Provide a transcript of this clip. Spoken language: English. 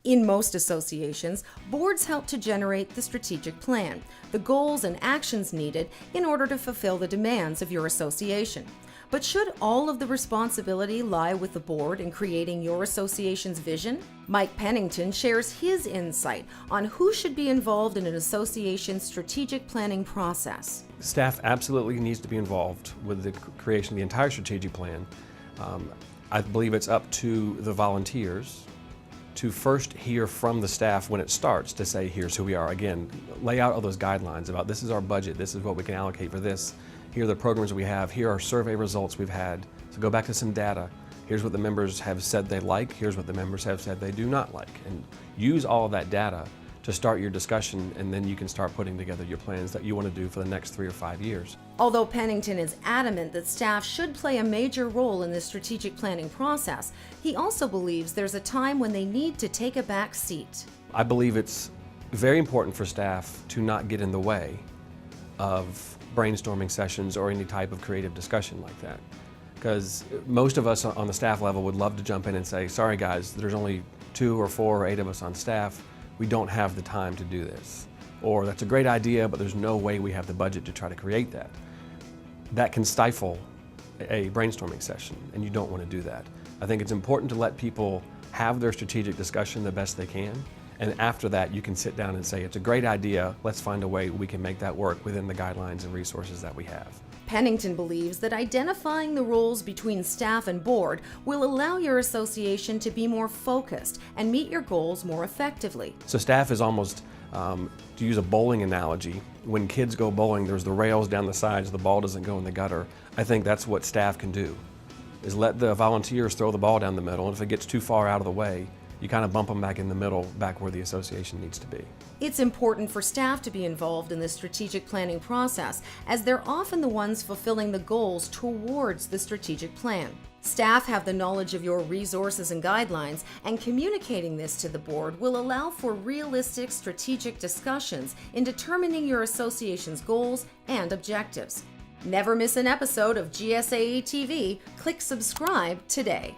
In most associations, boards help to generate the strategic plan, the goals and actions needed in order to fulfill the demands of your association. But should all of the responsibility lie with the board in creating your association's vision? Mike Pennington shares his insight on who should be involved in an association's strategic planning process. Staff absolutely needs to be involved with the creation of the entire strategic plan. I believe it's up to the volunteers to first hear from the staff when it starts to say, here's who we are. Again, lay out all those guidelines about this is our budget, this is what we can allocate for this, here are the programs we have, here are survey results we've had. So go back to some data. Here's what the members have said they like, here's what the members have said they do not like. And use all of that data to start your discussion, and then you can start putting together your plans that you want to do for the next 3 or 5 years. Although Pennington is adamant that staff should play a major role in the strategic planning process, he also believes there's a time when they need to take a back seat. I believe it's very important for staff to not get in the way of brainstorming sessions or any type of creative discussion like that. Because most of us on the staff level would love to jump in and say, sorry guys, there's only 2 or 4 or 8 of us on staff. We don't have the time to do this. Or that's a great idea, but there's no way we have the budget to try to create that. That can stifle a brainstorming session, and you don't want to do that. I think it's important to let people have their strategic discussion the best they can, and after that you can sit down and say, it's a great idea, let's find a way we can make that work within the guidelines and resources that we have. Pennington believes that identifying the roles between staff and board will allow your association to be more focused and meet your goals more effectively. So staff is almost, to use a bowling analogy, when kids go bowling, there's the rails down the sides, the ball doesn't go in the gutter. I think that's what staff can do, is let the volunteers throw the ball down the middle, and if it gets too far out of the way, you kind of bump them back in the middle, back where the association needs to be. It's important for staff to be involved in the strategic planning process, as they're often the ones fulfilling the goals towards the strategic plan. Staff have the knowledge of your resources and guidelines, and communicating this to the board will allow for realistic strategic discussions in determining your association's goals and objectives. Never miss an episode of GSAE TV. Click subscribe today.